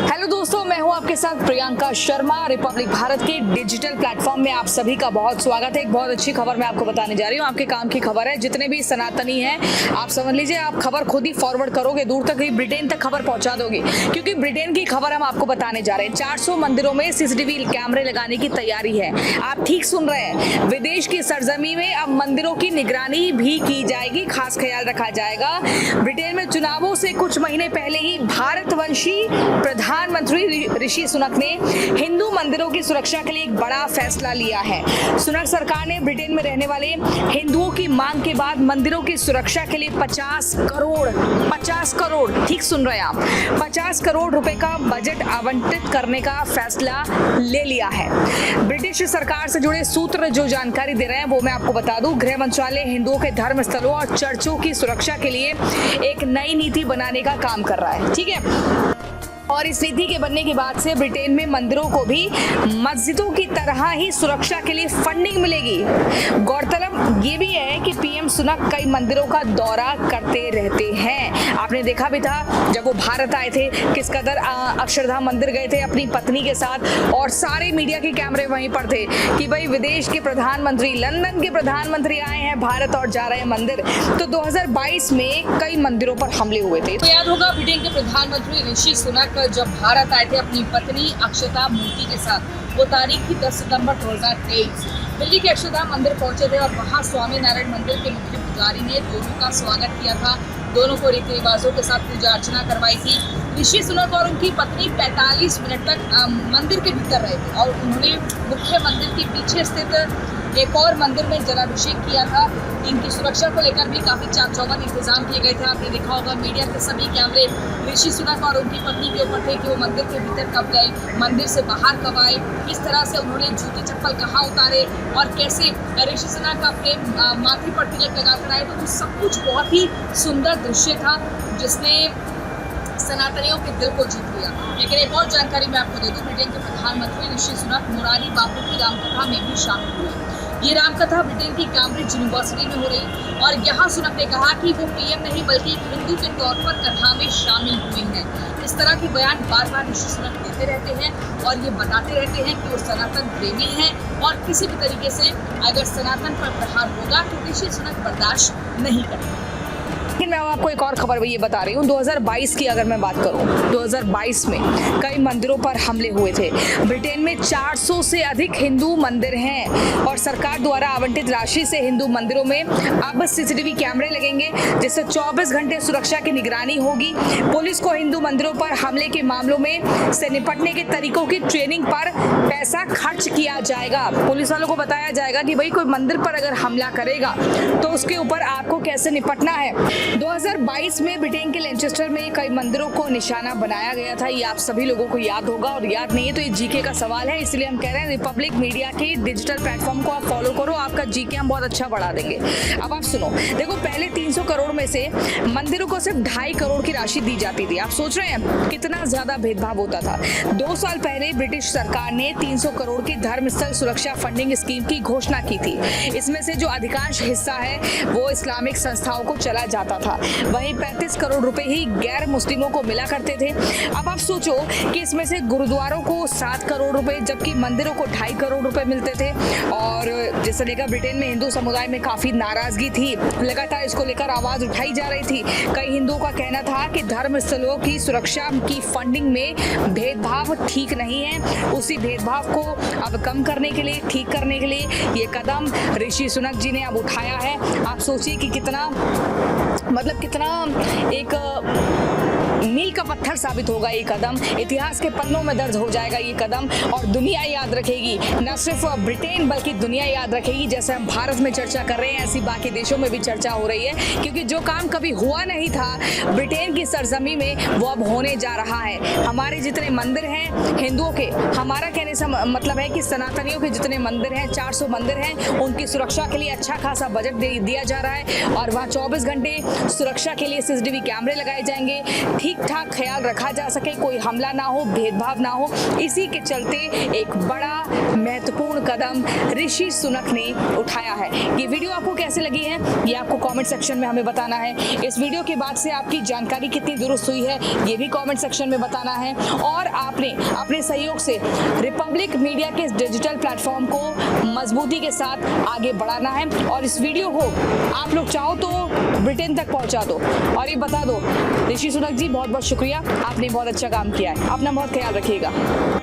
Hello दोस्तों, मैं हूं आपके साथ प्रियंका शर्मा। रिपब्लिक भारत के डिजिटल प्लेटफॉर्म में आप सभी का बहुत स्वागत है। एक बहुत अच्छी खबर मैं आपको बताने जा रही हूं, आपके काम की खबर है। जितने भी सनातनी हैं, आप समझ लीजिए, आप खबर खुद ही फॉरवर्ड करोगे, दूर तक ही ब्रिटेन तक खबर पहुंचा दोगे, क्योंकि ब्रिटेन की खबर हम आपको बताने जा रहे हैं। 400 मंदिरों में सीसीटीवी कैमरे लगाने की तैयारी है। आप ठीक सुन रहे हैं, विदेश की सरजमी में अब मंदिरों की निगरानी भी की जाएगी, खास ख्याल रखा जाएगा। ब्रिटेन में चुनावों से कुछ महीने पहले ही भारतवंशी प्रधानमंत्री ऋषि सुनक ने हिंदू मंदिरों की सुरक्षा के लिए एक बड़ा फैसला लिया है। सुनक सरकार ने ब्रिटेन में रहने वाले हिंदुओं की मांग के बाद मंदिरों की सुरक्षा के लिए 50 करोड़, ठीक सुन रहे हैं आप, 50 करोड़ रुपए का बजट आवंटित करने का फैसला ले लिया है। ब्रिटिश सरकार से जुड़े सूत्र जो जानकारी दे रहे हैं वो मैं आपको बता दूं। गृह मंत्रालय हिंदुओं के धर्म स्थलों और चर्चों की सुरक्षा के लिए एक नई नीति बनाने का काम कर रहा है, ठीक है। और इस नीति के बनने के बाद से ब्रिटेन में मंदिरों को भी मस्जिदों की तरह ही सुरक्षा के लिए फंडिंग मिलेगी। गौरतलब ये भी है कि पीएम सुनक कई मंदिरों का दौरा करते रहते हैं। आपने देखा भी था जब वो भारत आए थे, किस कदर अक्षरधाम मंदिर गए थे अपनी पत्नी के साथ, और सारे मीडिया के कैमरे वहीं पर थे कि भाई विदेश के प्रधानमंत्री, लंदन के प्रधानमंत्री आए हैं भारत और जा रहे हैं मंदिर। तो 2022 में कई मंदिरों पर हमले हुए थे। तो याद होगा, ब्रिटेन के प्रधानमंत्री ऋषि सुनक जब भारत आए थे अपनी पत्नी अक्षता मूर्ति के साथ, वो तारीख थी 10 सितंबर 2023। दिल्ली के अक्षरधाम मंदिर पहुंचे थे और वहां स्वामी नारायण मंदिर के मुख्य पुजारी ने दोनों का स्वागत किया था। दोनों को रीति रिवाजों के साथ पूजा अर्चना करवाई थी। ऋषि सुनक और उनकी पत्नी 45 मिनट तक मंदिर के भीतर रहे थे और उन्होंने मुख्य मंदिर के पीछे स्थित एक और मंदिर में जलाभिषेक किया था। इनकी सुरक्षा को लेकर भी काफी चाक चौबंद इंतजाम किए गए थे। आपने देखा होगा मीडिया के सभी कैमरे ऋषि सुनक और उनकी पत्नी के ऊपर थे कि वो मंदिर के भीतर कब गए, मंदिर से बाहर कब आए, किस तरह से उन्होंने जूती चप्पल कहाँ उतारे और कैसे ऋषि सुनक अपने माथे पर तिलक लगाकर आए। तो सब कुछ बहुत ही सुंदर दृश्य था जिसने सनातनियों के दिल को जीत लिया। लेकिन एक और जानकारी मैं आपको दे दूं, ब्रिटेन के प्रधानमंत्री ऋषि सुनक मुरारी बापू की रामकथा में भी शामिल हुए। ये रामकथा ब्रिटेन की कैम्ब्रिज यूनिवर्सिटी में हो रही और यहाँ सुनक ने कहा कि वो पीएम नहीं बल्कि हिंदू के तौर पर कथा में शामिल हुए हैं। इस तरह के बयान बार बार ऋषि सुनक देते रहते हैं और ये बताते रहते हैं कि वो सनातन प्रेमी हैं और किसी भी तरीके से अगर सनातन पर प्रहार होगा तो ऋषि सुनक बर्दाश्त नहीं करेंगे। लेकिन मैं आपको एक और खबर ये बता रही हूँ। 2022 की अगर मैं बात करूँ, 2022 में कई मंदिरों पर हमले हुए थे। ब्रिटेन में 400 से अधिक हिंदू मंदिर हैं और सरकार द्वारा आवंटित राशि से हिंदू मंदिरों में अब सीसीटीवी कैमरे लगेंगे, जिससे 24 घंटे सुरक्षा की निगरानी होगी। पुलिस को हिंदू मंदिरों पर हमले के मामलों में से निपटने के तरीकों की ट्रेनिंग पर पैसा खर्च किया जाएगा। पुलिस वालों को बताया जाएगा कि भाई कोई मंदिर पर अगर हमला करेगा तो उसके ऊपर आपको कैसे निपटना है। 2022 में ब्रिटेन के लैनचेस्टर में कई मंदिरों को निशाना बनाया गया था। ये आप सभी लोगों को याद होगा, और याद नहीं है तो ये जीके का सवाल है, इसलिए हम कह रहे हैं रिपब्लिक मीडिया के डिजिटल प्लेटफॉर्म को आप फॉलो करो, आपका जीके हम बहुत अच्छा बढ़ा देंगे। अब आप सुनो, देखो, पहले 300 करोड़ में से मंदिरों को सिर्फ 2.5 करोड़ की राशि दी जाती थी। आप सोच रहे हैं कितना ज्यादा भेदभाव होता था। 2 साल पहले ब्रिटिश सरकार ने 300 करोड़ की धर्मस्थल सुरक्षा फंडिंग स्कीम की घोषणा की थी। इसमें से जो अधिकांश हिस्सा है वो इस्लामिक संस्थाओं को चला जाता था, वहीं 35 करोड़ रुपए ही गैर मुस्लिमों को मिला करते थे। अब आप सोचो कि इसमें से गुरुद्वारों को 7 करोड़ रुपए जबकि मंदिरों को 2.5 करोड़ रुपए मिलते थे। और जिसे लेकर ब्रिटेन में हिंदू समुदाय में काफी नाराजगी थी, लगातार इसको लेकर आवाज उठाई जा रही थी। कई हिंदुओं का कहना था कि धर्म स्थलों की सुरक्षा की फंडिंग में भेदभाव ठीक नहीं है। उसी भेदभाव को अब कम करने के लिए, ठीक करने के लिए ये कदम ऋषि सुनक जी ने अब उठाया है। आप सोचिए कि कितना एक मील का पत्थर साबित होगा ये कदम। इतिहास के पन्नों में दर्ज हो जाएगा ये कदम और दुनिया याद रखेगी। न सिर्फ ब्रिटेन बल्कि दुनिया याद रखेगी। जैसे हम भारत में चर्चा कर रहे हैं, ऐसी बाकी देशों में भी चर्चा हो रही है, क्योंकि जो काम कभी हुआ नहीं था ब्रिटेन की सरजमी में, वो अब होने जा रहा है। हमारे जितने मंदिर हैं हिंदुओं के, हमारा कहने से मतलब है कि सनातनियों के जितने मंदिर हैं, 400 मंदिर हैं, उनकी सुरक्षा के लिए अच्छा खासा बजट दिया जा रहा है और वहाँ 24 घंटे सुरक्षा के लिए सीसीटीवी कैमरे लगाए जाएंगे। ठीक ठाक ख्याल रखा जा सके, कोई हमला ना हो, भेदभाव ना हो, इसी के चलते एक बड़ा महत्वपूर्ण कदम ऋषि सुनक ने उठाया है। ये वीडियो आपको कैसे लगी है ये आपको कमेंट सेक्शन में हमें बताना है। इस वीडियो के बाद से आपकी जानकारी कितनी दुरुस्त हुई है ये भी कमेंट सेक्शन में बताना है। और आपने अपने सहयोग से रिपब्लिक मीडिया के इस डिजिटल प्लेटफॉर्म को मजबूती के साथ आगे बढ़ाना है और इस वीडियो को आप लोग चाहो तो ब्रिटेन तक पहुंचा दो और ये बता दो ऋषि सुनक जी बहुत बहुत शुक्रिया, आपने बहुत अच्छा काम किया है। अपना बहुत ख्याल रखिएगा।